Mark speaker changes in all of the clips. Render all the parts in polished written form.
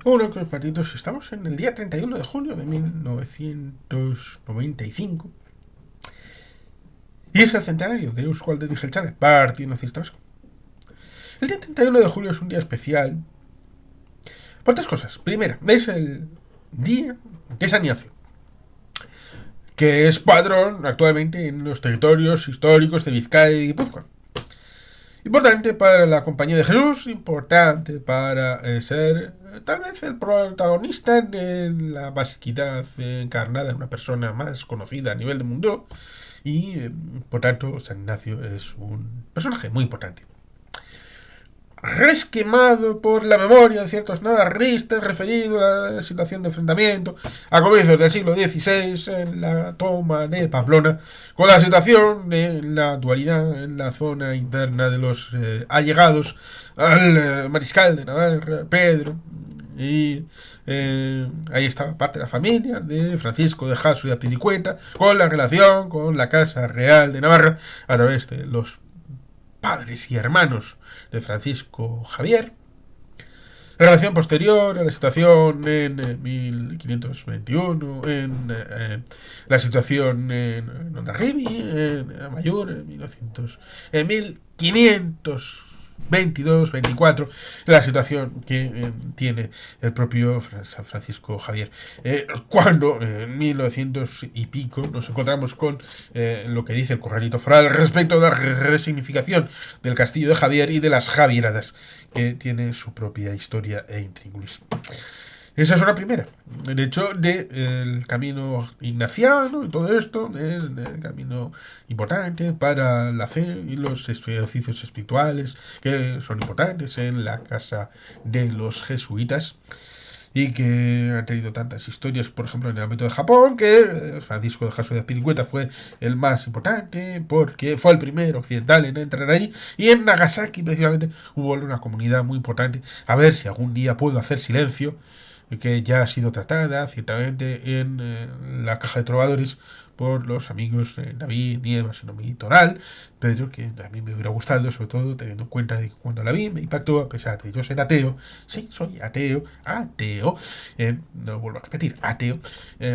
Speaker 1: Hola, compañeros. Estamos en el día 31 de julio de 1995 y es el centenario de Euskal Herria Jeltzale, Partido Nacionalista Vasco. El día 31 de julio es un día especial por tres cosas. Primera, es el día de San Ignacio, que es padrón actualmente en los territorios históricos de Vizcaya y Guipúzcoa. Importante para la Compañía de Jesús, importante para ser tal vez el protagonista de la vasquidad encarnada en una persona más conocida a nivel del mundo y por tanto San Ignacio es un personaje muy importante. Resquemado por la memoria de ciertos narristas referido a la situación de enfrentamiento a comienzos del siglo XVI en la toma de Pamplona, con la situación de la dualidad en la zona interna de los allegados al mariscal de Navarra, Pedro, y ahí estaba parte de la familia de Francisco de Jasso y de Apilicueta, con la relación con la Casa Real de Navarra a través de los padres y hermanos de Francisco Javier. Relación posterior a la situación en 1521, en la situación en Ondarribi, en Amaiur, en 1522-24, la situación que tiene el propio San Francisco Javier. Cuando en 1900 y pico nos encontramos con lo que dice el Corralito Foral respecto a la resignificación del castillo de Javier y de las Javieradas, que tiene su propia historia e intríngulis. Esa es una primera. El hecho del camino ignaciano y todo esto, el camino importante para la fe y los ejercicios espirituales que son importantes en la casa de los jesuitas y que han tenido tantas historias, por ejemplo, en el ámbito de Japón, que Francisco de Jasso de Azpilicueta fue el más importante porque fue el primer occidental en entrar ahí, y en Nagasaki precisamente hubo una comunidad muy importante. A ver si algún día puedo hacer silencio, que ya ha sido tratada ciertamente en la caja de trovadores por los amigos David, Nievas y Nomi Toral, pero que a mí me hubiera gustado, sobre todo teniendo en cuenta de que cuando la vi me impactó, a pesar de yo ser ateo. Sí, soy ateo, no vuelvo a repetir, ateo,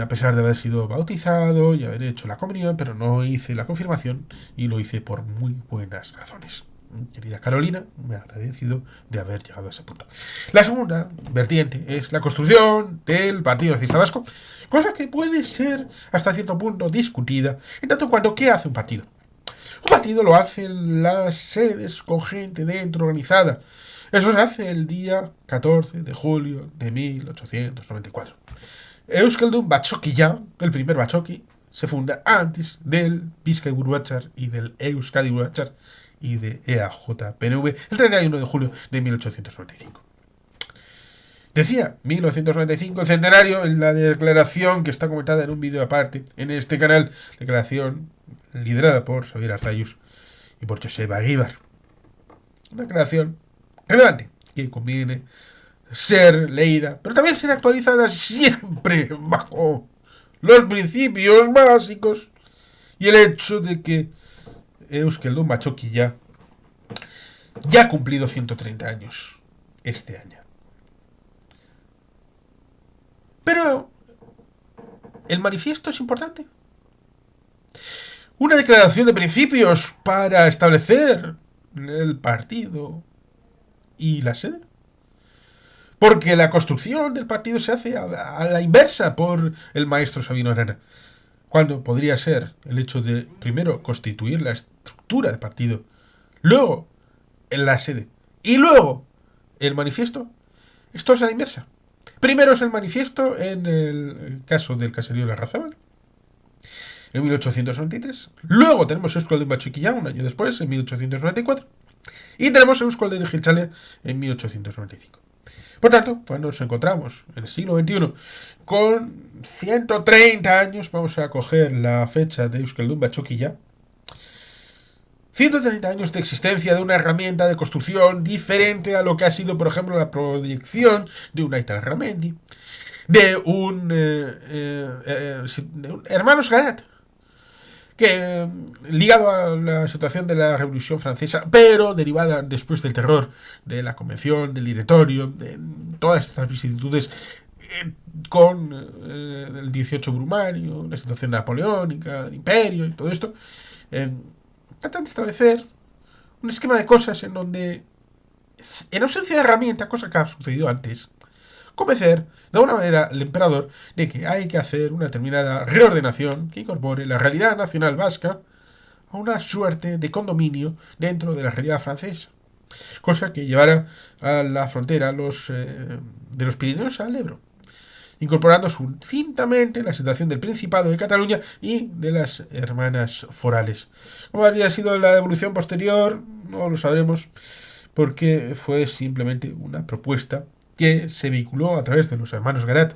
Speaker 1: a pesar de haber sido bautizado y haber hecho la comunión, pero no hice la confirmación y lo hice por muy buenas razones. Querida Carolina, me he agradecido de haber llegado a ese punto. La segunda vertiente es la construcción del Partido Nacionalista Vasco, cosa que puede ser hasta cierto punto discutida, en tanto cuanto ¿qué hace un partido? Un partido lo hacen las sedes con gente dentro organizada. Eso se hace el día 14 de julio de 1894. Euskaldun Batzokia, el primer Batzoki, se funda antes del Bizkai Buruachar y del Euskadi Buruachar y de EAJ-PNV el 31 de julio de 1895. Decía 1995, el centenario, en la declaración que está comentada en un vídeo aparte en este canal, declaración liderada por Xavier Arzallus y por Joseba Aguibar. Una declaración relevante que conviene ser leída, pero también ser actualizada siempre bajo los principios básicos y el hecho de que Euskaldun Batzokia ya ha cumplido 130 años este año. Pero el manifiesto es importante. Una declaración de principios para establecer el partido y la sede. Porque la construcción del partido se hace a la inversa por el maestro Sabino Arana. Cuando podría ser el hecho de primero constituir la estructura del partido, luego en la sede y luego el manifiesto. Esto es a la inversa. Primero es el manifiesto en el caso del caserío de la Razabal, en 1893. Luego tenemos Euskaldun Batzokia un año después, en 1894. Y tenemos Euskal Herria Jeltzale en 1895. Por tanto, cuando nos encontramos en el siglo XXI con 130 años, vamos a coger la fecha de Euskaldun Batzokia, 130 años de existencia de una herramienta de construcción diferente a lo que ha sido, por ejemplo, la proyección de un Aital Ramendi, de un Hermanos Garat, que ligado a la situación de la Revolución Francesa, pero derivada después del terror de la Convención, del Directorio, de todas estas vicisitudes con el 18 Brumario, la situación napoleónica, el imperio y todo esto, tratan de establecer un esquema de cosas en donde, en ausencia de herramienta, cosa que ha sucedido antes, convencer de alguna manera al emperador de que hay que hacer una determinada reordenación que incorpore la realidad nacional vasca a una suerte de condominio dentro de la realidad francesa. Cosa que llevara a la frontera de los Pirineos al Ebro, incorporando sucintamente la situación del Principado de Cataluña y de las hermanas forales. ¿Cómo habría sido la evolución posterior? No lo sabremos, porque fue simplemente una propuesta que se vehiculó a través de los hermanos Garat.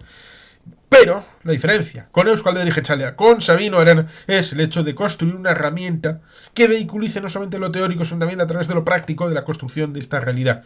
Speaker 1: Pero la diferencia con Euskaltel y Jeltzalea, con Sabino Arana, es el hecho de construir una herramienta que vehiculice no solamente lo teórico, sino también a través de lo práctico de la construcción de esta realidad.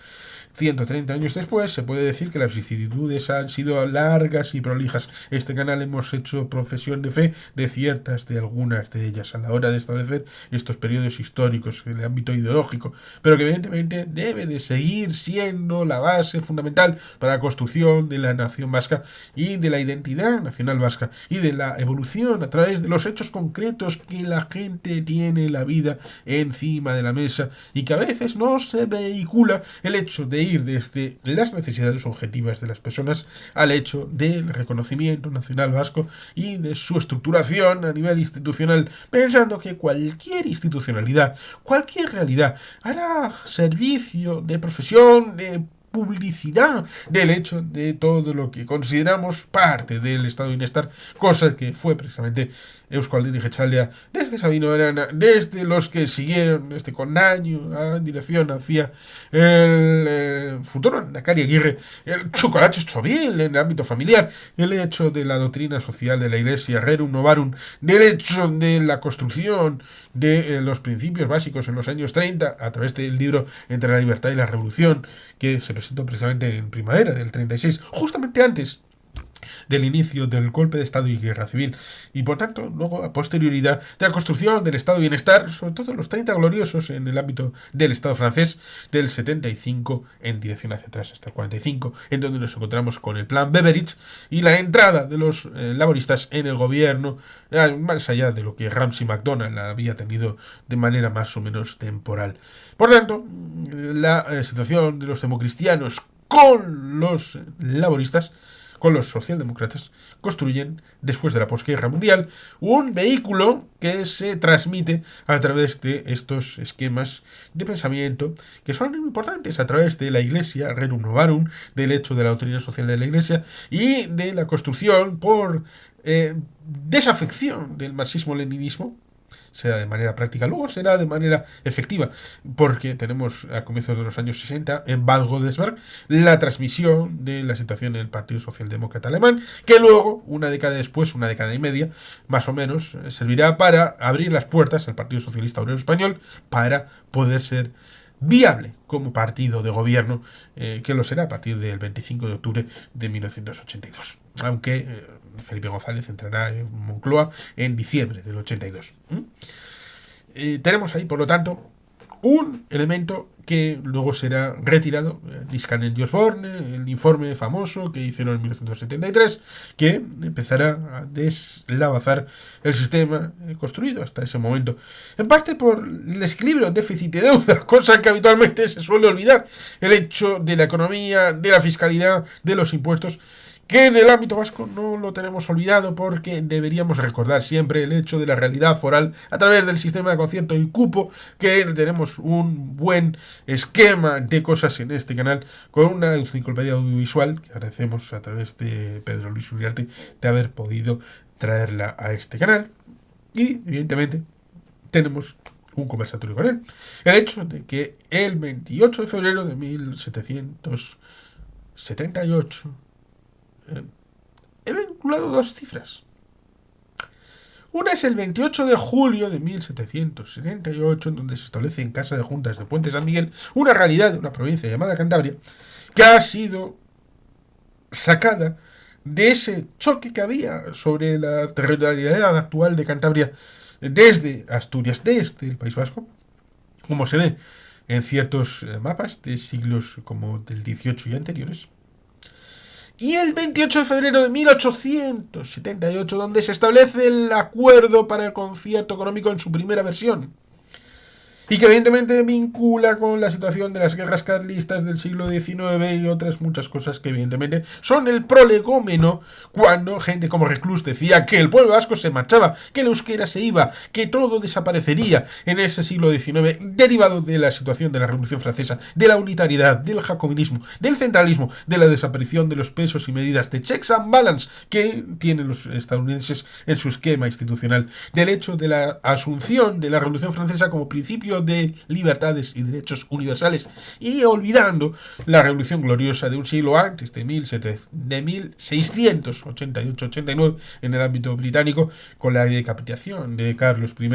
Speaker 1: 130 años después, se puede decir que las vicisitudes han sido largas y prolijas. Este canal hemos hecho profesión de fe de algunas de ellas a la hora de establecer estos periodos históricos en el ámbito ideológico, pero que evidentemente debe de seguir siendo la base fundamental para la construcción de la nación vasca y de la identidad nacional vasca y de la evolución a través de los hechos concretos que la gente tiene en la vida encima de la mesa y que a veces no se vehicula el hecho de ir desde las necesidades objetivas de las personas al hecho del reconocimiento nacional vasco y de su estructuración a nivel institucional, pensando que cualquier institucionalidad, cualquier realidad, hará servicio de profesión, de publicidad del hecho de todo lo que consideramos parte del estado de bienestar, cosa que fue precisamente Euskaltel y Jeltzalea, desde Sabino Arana, desde los que siguieron con año en dirección hacia el futuro Ndakari Aguirre, el chocolate Chovil en el ámbito familiar, el hecho de la doctrina social de la Iglesia, Rerum Novarum, del hecho de la construcción de los principios básicos en los años 30 a través del libro Entre la libertad y la revolución, que se presentó precisamente en primavera del 36, justamente antes del inicio del golpe de Estado y guerra civil, y por tanto, luego, a posterioridad de la construcción del Estado de Bienestar, sobre todo los 30 gloriosos en el ámbito del Estado francés, del 75 en dirección hacia atrás hasta el 45, en donde nos encontramos con el plan Beveridge y la entrada de los laboristas en el gobierno, más allá de lo que Ramsay MacDonald había tenido de manera más o menos temporal. Por tanto, la situación de los democristianos con los laboristas, con los socialdemócratas, construyen, después de la posguerra mundial, un vehículo que se transmite a través de estos esquemas de pensamiento que son importantes a través de la Iglesia, Rerum Novarum, del hecho de la doctrina social de la Iglesia y de la construcción por desafección del marxismo-leninismo, sea de manera práctica, luego será de manera efectiva, porque tenemos a comienzos de los años 60 en Bad Godesberg la transmisión de la situación en el Partido Socialdemócrata Alemán, que luego, una década después, una década y media, más o menos, servirá para abrir las puertas al Partido Socialista Obrero Español para poder ser viable como partido de gobierno, que lo será a partir del 25 de octubre de 1982. Aunque Felipe González entrará en Moncloa en diciembre del 82. Tenemos ahí, por lo tanto, un elemento que luego será retirado, Niskanen y Osborne, el informe famoso que hicieron en 1973, que empezará a deslavazar el sistema construido hasta ese momento, en parte por el desequilibrio, déficit y deuda, cosa que habitualmente se suele olvidar, el hecho de la economía, de la fiscalidad, de los impuestos, que en el ámbito vasco no lo tenemos olvidado, porque deberíamos recordar siempre el hecho de la realidad foral a través del sistema de concierto y cupo, que tenemos un buen esquema de cosas en este canal con una enciclopedia audiovisual que agradecemos a través de Pedro Luis Uriarte de haber podido traerla a este canal, y evidentemente tenemos un conversatorio con él. El hecho de que el 28 de febrero de 1778 he vinculado dos cifras. Una es el 28 de julio de 1778, en donde se establece en Casa de Juntas de Puente San Miguel una realidad de una provincia llamada Cantabria, que ha sido sacada de ese choque que había sobre la territorialidad actual de Cantabria desde Asturias, desde el País Vasco, como se ve en ciertos mapas de siglos como del XVIII y anteriores. Y el 28 de febrero de 1878, donde se establece el acuerdo para el concierto económico en su primera versión. Y que evidentemente vincula con la situación de las guerras carlistas del siglo XIX y otras muchas cosas que evidentemente son el prolegómeno cuando gente como Reclus decía que el pueblo vasco se marchaba, que el euskera se iba, que todo desaparecería en ese siglo XIX, derivado de la situación de la Revolución Francesa, de la unitariedad, del jacobinismo, del centralismo, de la desaparición de los pesos y medidas de checks and balance que tienen los estadounidenses en su esquema institucional, del hecho de la asunción de la Revolución Francesa como principio de libertades y derechos universales y olvidando la revolución gloriosa de un siglo antes, de 1688-89 en el ámbito británico, con la decapitación de Carlos I.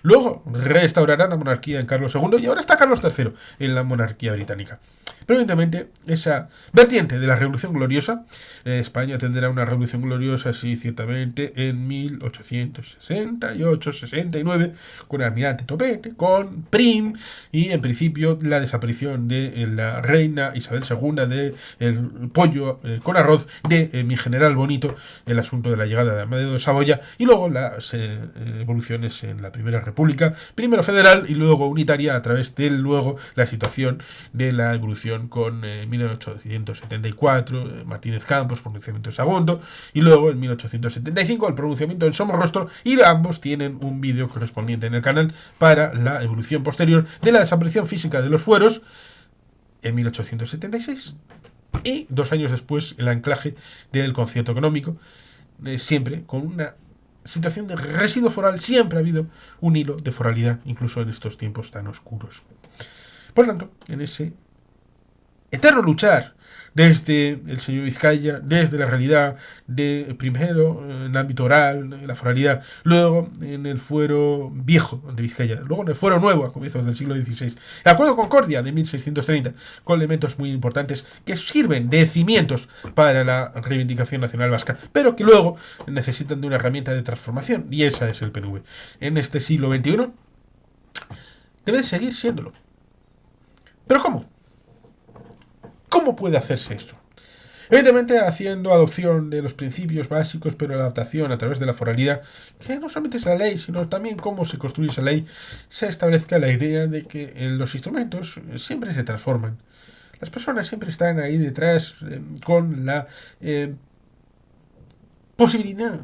Speaker 1: Luego restaurarán la monarquía en Carlos II y ahora está Carlos III en la monarquía británica. Pero evidentemente esa vertiente de la revolución gloriosa, España tendrá una revolución gloriosa, sí, ciertamente, en 1868-69, con el almirante Topete, con Prim y en principio la desaparición de la reina Isabel II, de el pollo con arroz de mi general Bonito, el asunto de la llegada de Amadeo de Saboya y luego las evoluciones en la Primera República, primero federal y luego unitaria a través de luego la situación de la evolución con 1874, Martínez Campos, pronunciamiento segundo, y luego en 1875 el pronunciamiento del Somorrostro, y ambos tienen un vídeo correspondiente en el canal para la evolución posterior de la desaparición física de los fueros en 1876 y 2 años después el anclaje del concierto económico, siempre con una situación de residuo foral. Siempre ha habido un hilo de foralidad, incluso en estos tiempos tan oscuros. Por tanto, en ese eterno luchar desde el señor Vizcaya, desde la realidad de primero en el ámbito oral, la foralidad, luego en el fuero viejo de Vizcaya, luego en el fuero nuevo a comienzos del siglo XVI, el Acuerdo de Concordia de 1630, con elementos muy importantes que sirven de cimientos para la reivindicación nacional vasca, pero que luego necesitan de una herramienta de transformación, y esa es el PNV. En este siglo XXI debe de seguir siéndolo. ¿Pero cómo? ¿Cómo puede hacerse esto? Evidentemente haciendo adopción de los principios básicos, pero la adaptación a través de la foralidad, que no solamente es la ley, sino también cómo se construye esa ley, se establezca la idea de que los instrumentos siempre se transforman. Las personas siempre están ahí detrás con la posibilidad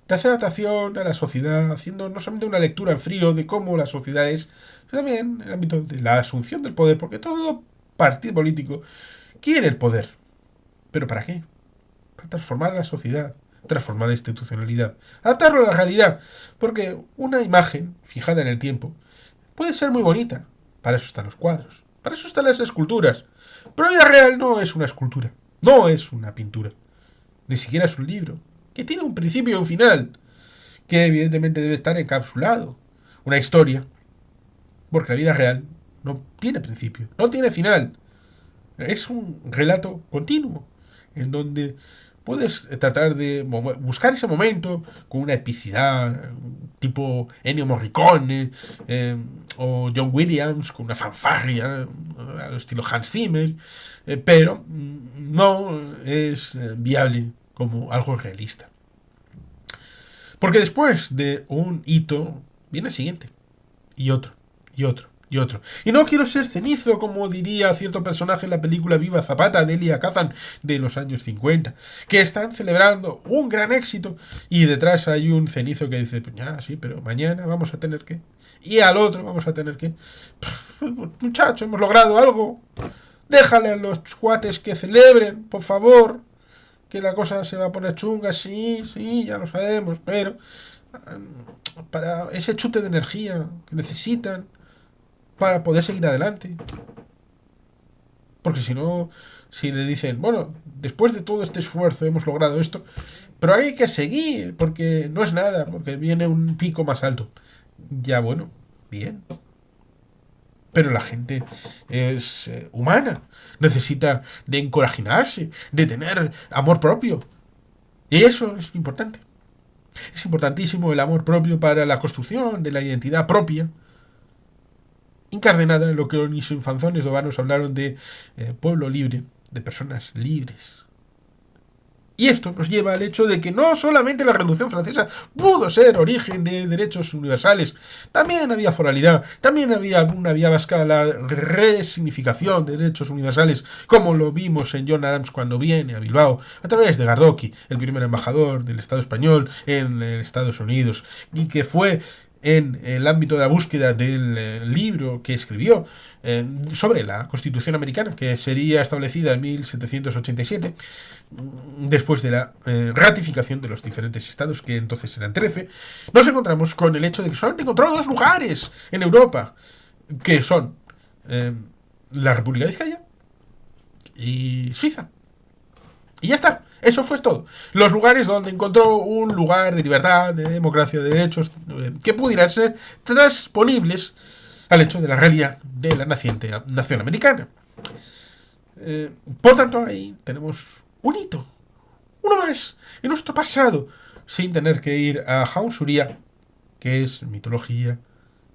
Speaker 1: de hacer adaptación a la sociedad, haciendo no solamente una lectura en frío de cómo la sociedad es, sino también en el ámbito de la asunción del poder, porque todo partido político quiere el poder. ¿Pero para qué? Para transformar la sociedad, transformar la institucionalidad, adaptarlo a la realidad. Porque una imagen fijada en el tiempo puede ser muy bonita. Para eso están los cuadros, para eso están las esculturas. Pero la vida real no es una escultura, no es una pintura, ni siquiera es un libro, que tiene un principio y un final, que evidentemente debe estar encapsulado. Una historia, porque la vida real no tiene principio, no tiene final. Es un relato continuo, en donde puedes tratar de buscar ese momento con una epicidad, tipo Ennio Morricone o John Williams, con una fanfarria, al estilo Hans Zimmer, pero no es viable como algo realista. Porque después de un hito viene el siguiente, y otro, y otro, y otro. Y no quiero ser cenizo, como diría cierto personaje en la película Viva Zapata de Elia Kazan de los años 50, que están celebrando un gran éxito y detrás hay un cenizo que dice, pues ya, sí, pero mañana vamos a tener que... Y al otro vamos a tener que... Muchachos, hemos logrado algo. Déjale a los cuates que celebren, por favor, que la cosa se va a poner chunga, sí, sí, ya lo sabemos, pero para ese chute de energía que necesitan para poder seguir adelante. Porque si no, si le dicen, bueno, después de todo este esfuerzo hemos logrado esto, pero hay que seguir, porque no es nada, porque viene un pico más alto. Ya bueno, bien. Pero la gente es humana, necesita de encorajinarse, de tener amor propio. Y eso es importante. Es importantísimo el amor propio para la construcción de la identidad propia, incardinada en lo que los infanzones dovanos hablaron de pueblo libre, de personas libres. Y esto nos lleva al hecho de que no solamente la Revolución Francesa pudo ser origen de derechos universales, también había foralidad, también había una vía vasca a la resignificación de derechos universales, como lo vimos en John Adams cuando viene a Bilbao, a través de Gardoqui, el primer embajador del Estado español en Estados Unidos, y que fue en el ámbito de la búsqueda del libro que escribió sobre la Constitución americana, que sería establecida en 1787, después de la ratificación de los diferentes estados, que entonces eran 13, nos encontramos con el hecho de que solamente encontró 2 lugares en Europa, que son la República de Vizcaya y Suiza. Y ya está, eso fue todo. Los lugares donde encontró un lugar de libertad, de democracia, de derechos, que pudieran ser transponibles al hecho de la realidad de la nación americana. Por tanto, ahí tenemos un hito, uno más, en nuestro pasado, sin tener que ir a Jaunsuría, que es mitología,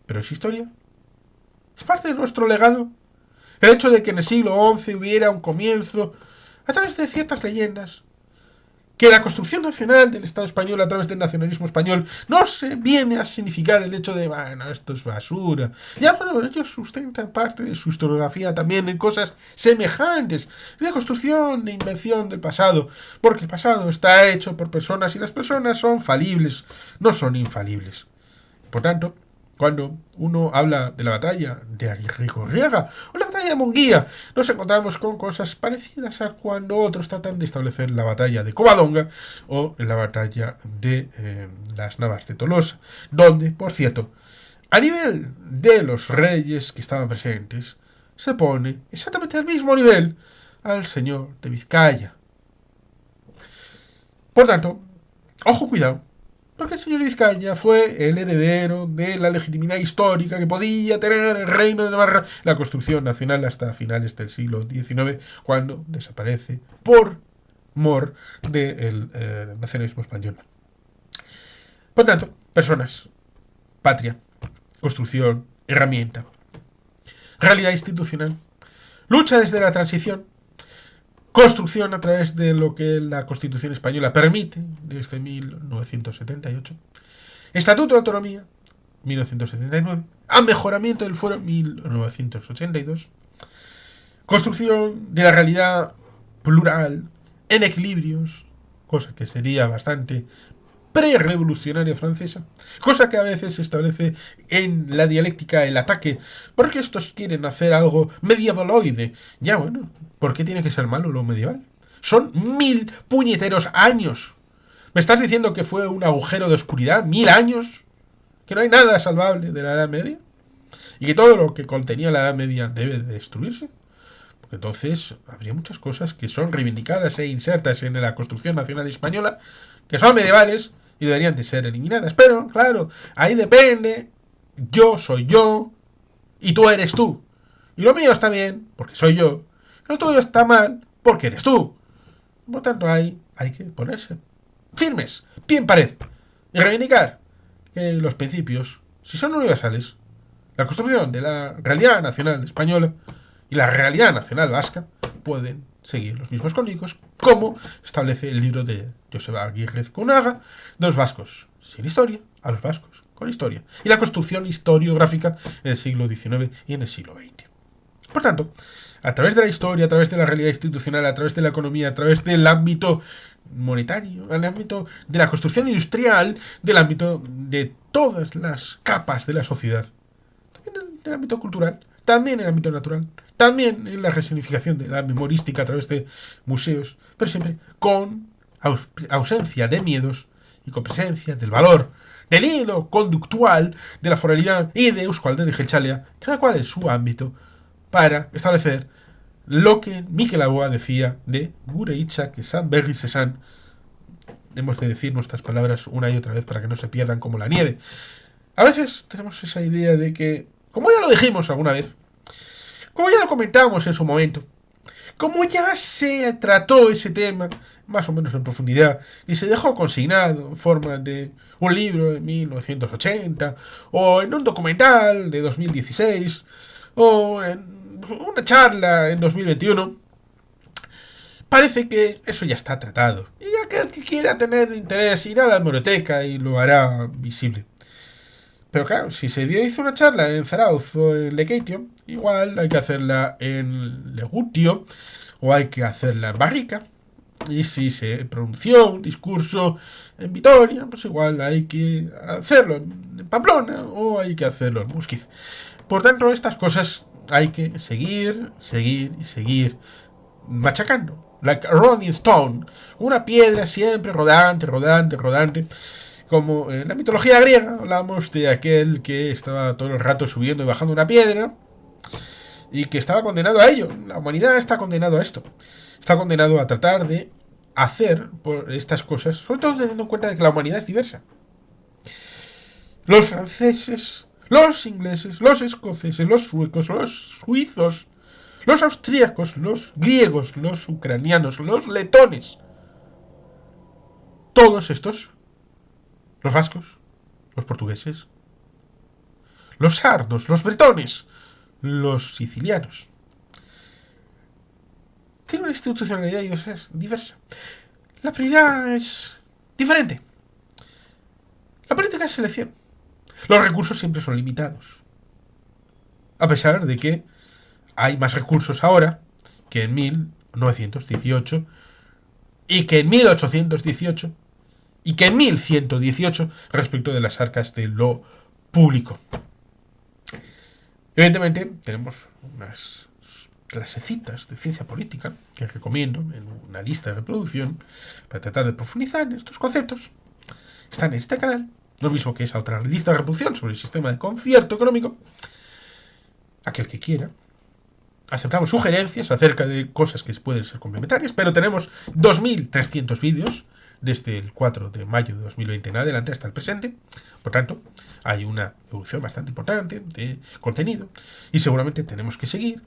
Speaker 1: pero es historia. Es parte de nuestro legado. El hecho de que en el siglo XI hubiera un comienzo, a través de ciertas leyendas, que la construcción nacional del Estado español a través del nacionalismo español no se viene a significar el hecho de, bueno, esto es basura. Ya, pero ellos sustentan parte de su historiografía también en cosas semejantes, de construcción, de invención del pasado, porque el pasado está hecho por personas y las personas son falibles, no son infalibles. Por tanto, cuando uno habla de la batalla de Aguirre-Corriega o la batalla de Munguía, nos encontramos con cosas parecidas a cuando otros tratan de establecer la batalla de Covadonga o la batalla de las Navas de Tolosa, donde, por cierto, a nivel de los reyes que estaban presentes, se pone exactamente al mismo nivel al señor de Vizcaya. Por tanto, ojo, cuidado, porque el señor Vizcaya fue el heredero de la legitimidad histórica que podía tener el reino de Navarra, la construcción nacional hasta finales del siglo XIX, cuando desaparece por mor del nacionalismo español. Por tanto, personas, patria, construcción, herramienta, realidad institucional, lucha desde la transición, construcción a través de lo que la Constitución española permite desde 1978, Estatuto de Autonomía 1979, mejoramiento del fuero 1982, construcción de la realidad plural en equilibrios, cosa que sería bastante pre-revolucionaria francesa, cosa que a veces se establece en la dialéctica el ataque, porque estos quieren hacer algo medievaloide. Ya bueno, ¿por qué tiene que ser malo lo medieval? Son 1000 puñeteros años. ¿Me estás diciendo que fue un agujero de oscuridad? 1000 años. ¿Que no hay nada salvable de la Edad Media? ¿Y que todo lo que contenía la Edad Media debe de destruirse? Porque entonces habría muchas cosas que son reivindicadas e insertas en la construcción nacional española, que son medievales y deberían de ser eliminadas. Pero, claro, ahí depende. Yo soy yo y tú eres tú. Y lo mío está bien, porque soy yo. Lo tuyo está mal, porque eres tú. Por tanto, hay que ponerse firmes, pie en pared, y reivindicar que los principios, si son universales, la construcción de la realidad nacional española y la realidad nacional vasca pueden seguir los mismos códigos, como establece el libro de Joseba Aguirre-Corriega, de los vascos sin historia a los vascos con historia, y la construcción historiográfica en el siglo XIX y en el siglo XX. Por tanto, a través de la historia, a través de la realidad institucional, a través de la economía, a través del ámbito monetario, al ámbito de la construcción industrial, del ámbito de todas las capas de la sociedad, también en el ámbito cultural, también en el ámbito natural, también en la resignificación de la memorística a través de museos, pero siempre con ausencia de miedos y con presencia del valor, del hilo conductual, de la foralidad y de Euskaltel y Jeltzalea, cada cual en su ámbito, para establecer lo que Mikel Laboa decía de gure hitzak esan berriz esan. Hemos de decir nuestras palabras una y otra vez para que no se pierdan como la nieve. A veces tenemos esa idea de que, como ya lo dijimos alguna vez, como ya lo comentamos en su momento, como ya se trató ese tema más o menos en profundidad y se dejó consignado en forma de un libro de 1980 o en un documental de 2016 o en una charla en 2021, parece que eso ya está tratado. Y aquel que quiera tener interés irá a la hemeroteca y lo hará visible. Pero claro, si hizo una charla en Zarauz o en Lekeitio, igual hay que hacerla en Legutio o hay que hacerla en Barrica. Y si se pronunció un discurso en Vitoria, pues igual hay que hacerlo en Pamplona o hay que hacerlo en Musquiz. Por tanto, estas cosas hay que seguir y seguir machacando. Like a Rolling Stone, una piedra siempre rodante, como en la mitología griega hablamos de aquel que estaba todo el rato subiendo y bajando una piedra y que estaba condenado a ello. La humanidad está condenado a esto. Está condenado a tratar de hacer por estas cosas, sobre todo teniendo en cuenta de que la humanidad es diversa. Los franceses, los ingleses, los escoceses, los suecos, los suizos, los austríacos, los griegos, los ucranianos, los letones. Todos estos, los vascos, los portugueses, los sardos, los bretones, los sicilianos, tienen una institucionalidad diversa. La prioridad es diferente. La política es selección. Los recursos siempre son limitados. A pesar de que hay más recursos ahora que en 1918 y que en 1818 y que en 1118 respecto de las arcas de lo público. Evidentemente tenemos unas clasecitas de ciencia política que recomiendo en una lista de reproducción para tratar de profundizar en estos conceptos. Están en este canal, lo mismo que esa otra lista de reproducción sobre el sistema de concierto económico. Aquel que quiera. Aceptamos sugerencias acerca de cosas que pueden ser complementarias, pero tenemos 2.300 vídeos desde el 4 de mayo de 2020 en adelante hasta el presente. Por tanto, hay una evolución bastante importante de contenido y seguramente tenemos que seguir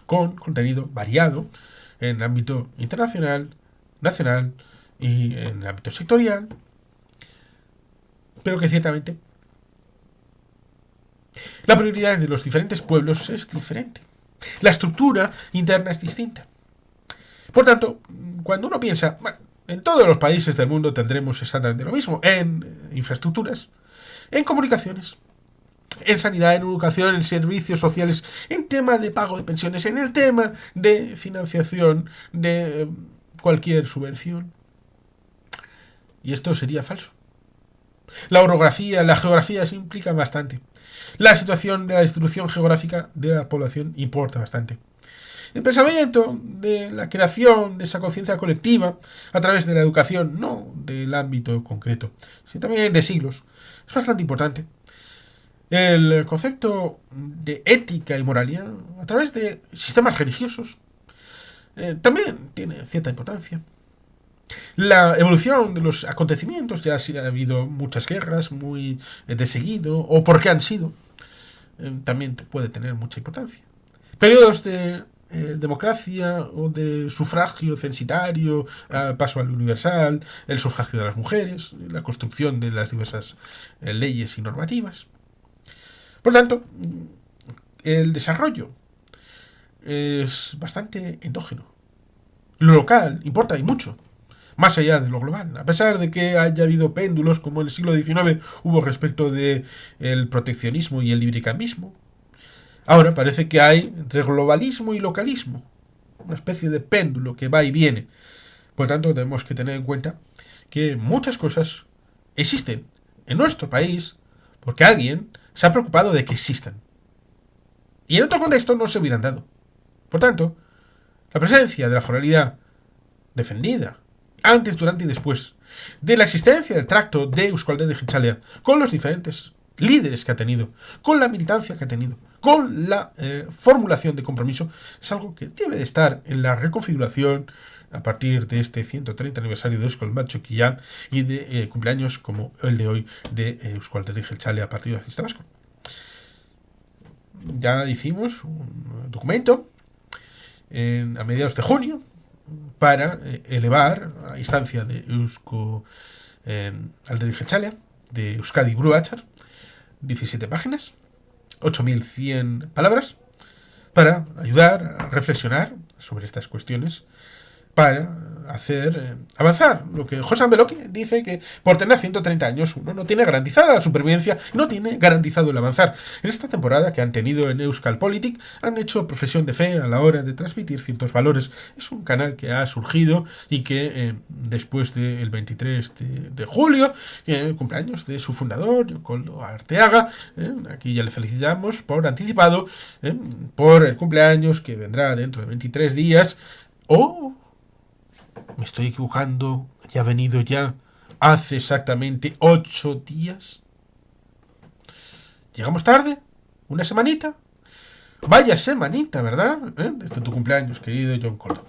Speaker 1: con contenido variado en el ámbito internacional, nacional y en el ámbito sectorial, pero que ciertamente la prioridad de los diferentes pueblos es diferente. La estructura interna es distinta. Por tanto, cuando uno piensa, bueno, en todos los países del mundo tendremos exactamente lo mismo, en infraestructuras, en comunicaciones, en sanidad, en educación, en servicios sociales, en tema de pago de pensiones, en el tema de financiación de cualquier subvención. Y esto sería falso. La orografía, la geografía se implica bastante. La situación de la distribución geográfica de la población importa bastante. El pensamiento de la creación de esa conciencia colectiva a través de la educación, no del ámbito concreto, sino también de siglos, es bastante importante. El concepto de ética y moralidad a través de sistemas religiosos también tiene cierta importancia. La evolución de los acontecimientos, ya ha habido muchas guerras muy de seguido, o por qué han sido, también puede tener mucha importancia. Periodos de democracia o de sufragio censitario, paso al universal, el sufragio de las mujeres, la construcción de las diversas leyes y normativas. Por tanto, el desarrollo es bastante endógeno. Lo local importa y mucho, más allá de lo global. A pesar de que haya habido péndulos como en el siglo XIX hubo respecto del proteccionismo y el librecambismo, ahora parece que hay entre globalismo y localismo, una especie de péndulo que va y viene. Por tanto, tenemos que tener en cuenta que muchas cosas existen en nuestro país porque alguien se ha preocupado de que existan. Y en otro contexto no se hubieran dado. Por tanto, la presencia de la foralidad defendida antes, durante y después de la existencia del tracto de Euskaltel Jeltzalea, con los diferentes líderes que ha tenido, con la militancia que ha tenido, con la formulación de compromiso, es algo que debe de estar en la reconfiguración a partir de este 130 aniversario de Euskal Matxokia y de cumpleaños como el de hoy de Euskaltel Jeltzalea, Partido Nacionalista Vasco. Ya hicimos un documento a mediados de junio para elevar a instancia de Eusko Alderdi Jeltzalea, de Euskadi Buru Batzar, 17 páginas, 8.100 palabras, para ayudar a reflexionar sobre estas cuestiones, para hacer avanzar. Lo que José Beloki dice, que por tener 130 años uno no tiene garantizada la supervivencia, no tiene garantizado el avanzar. En esta temporada que han tenido en Euskal Politik han hecho profesión de fe a la hora de transmitir ciertos valores. Es un canal que ha surgido y que después del 23 de julio, el cumpleaños de su fundador, Koldo Arteaga, aquí ya le felicitamos por anticipado, por el cumpleaños que vendrá dentro de 23 días. ¡Oh! Me estoy equivocando. Ya ha venido ya hace exactamente 8 días. ¿Llegamos tarde? ¿Una semanita? Vaya semanita, ¿verdad? Desde tu cumpleaños, querido John Koldo.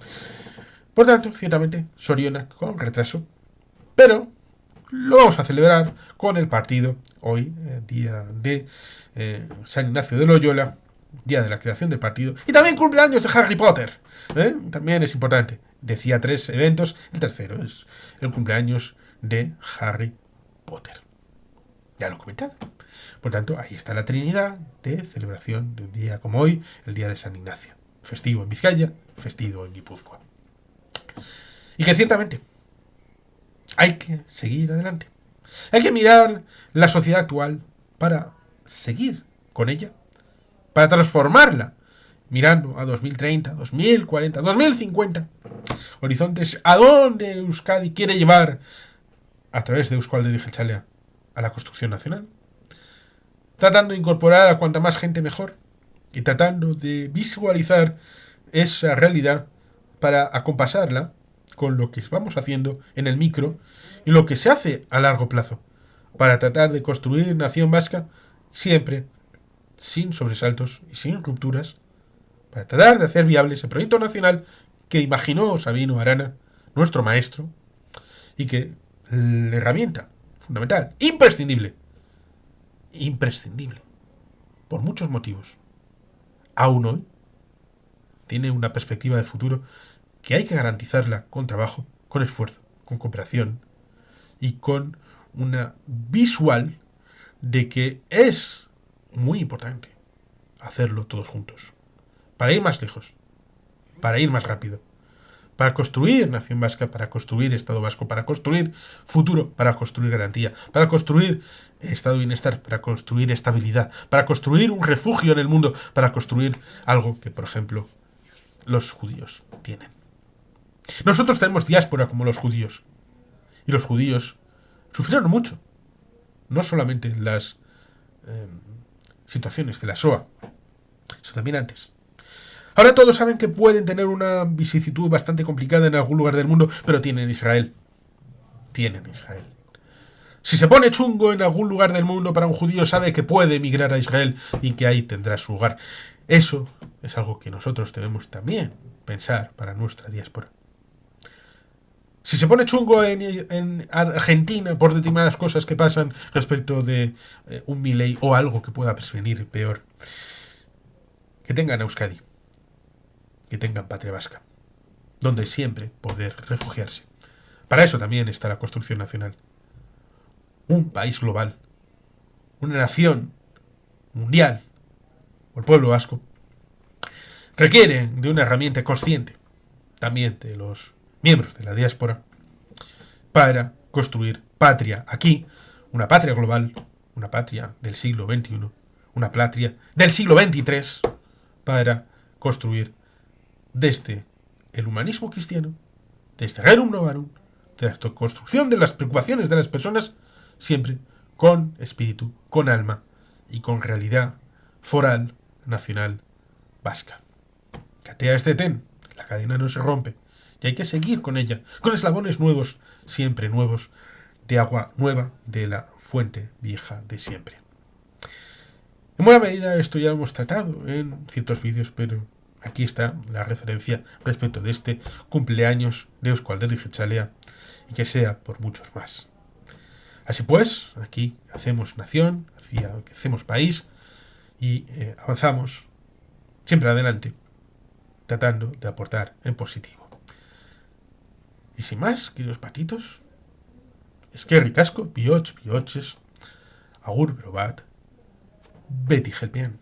Speaker 1: Por tanto, ciertamente, Sorionak con retraso. Pero lo vamos a celebrar con el partido hoy, día de San Ignacio de Loyola, día de la creación del partido, y también cumpleaños de Harry Potter. También es importante. Decía 3 eventos, el tercero es el cumpleaños de Harry Potter. Ya lo he comentado. Por tanto, ahí está la trinidad de celebración de un día como hoy, el día de San Ignacio. Festivo en Vizcaya, festivo en Guipúzcoa. Y que ciertamente hay que seguir adelante. Hay que mirar la sociedad actual para seguir con ella, para transformarla, mirando a 2030, 2040, 2050. Horizontes a dónde Euskadi quiere llevar a través de Euskal Herria Jeltzalea a la construcción nacional. Tratando de incorporar a cuanta más gente mejor y tratando de visualizar esa realidad para acompasarla con lo que vamos haciendo en el micro y lo que se hace a largo plazo para tratar de construir nación vasca siempre sin sobresaltos y sin rupturas, para tratar de hacer viable ese proyecto nacional que imaginó Sabino Arana, nuestro maestro, y que la herramienta fundamental, imprescindible, por muchos motivos, aún hoy, tiene una perspectiva de futuro que hay que garantizarla con trabajo, con esfuerzo, con cooperación y con una visual de que es muy importante hacerlo todos juntos, para ir más lejos, para ir más rápido, para construir nación vasca, para construir Estado vasco, para construir futuro, para construir garantía, para construir estado de bienestar, para construir estabilidad, para construir un refugio en el mundo, para construir algo que, por ejemplo, los judíos tienen. Nosotros tenemos diáspora como los judíos, y los judíos sufrieron mucho, no solamente en las situaciones de la SOA, sino también antes. Ahora todos saben que pueden tener una vicisitud bastante complicada en algún lugar del mundo, pero tienen Israel. Tienen Israel. Si se pone chungo en algún lugar del mundo para un judío, sabe que puede emigrar a Israel y que ahí tendrá su hogar. Eso es algo que nosotros debemos también pensar para nuestra diáspora. Si se pone chungo en Argentina por determinadas cosas que pasan respecto de un Milei o algo que pueda prevenir peor, que tengan Euskadi, que tengan patria vasca, donde siempre poder refugiarse. Para eso también está la construcción nacional. Un país global, una nación mundial, o el pueblo vasco, requiere de una herramienta consciente, también de los miembros de la diáspora, para construir patria aquí, una patria global, una patria del siglo XXI, una patria del siglo XXIII, para construir desde el humanismo cristiano, desde Rerum Novarum, de la construcción de las preocupaciones de las personas, siempre con espíritu, con alma y con realidad foral, nacional, vasca. Catea este ten, la cadena no se rompe, y hay que seguir con ella, con eslabones nuevos, siempre nuevos, de agua nueva de la fuente vieja de siempre. En buena medida esto ya lo hemos tratado en ciertos vídeos, pero aquí está la referencia respecto de este cumpleaños de Euskal Herria Jeltzalea y que sea por muchos más. Así pues, aquí hacemos nación, hacemos país y avanzamos siempre adelante, tratando de aportar en positivo. Y sin más, queridos patitos, eskerrik asko, bihotz, bihotses, agur berobat, beti gelpean.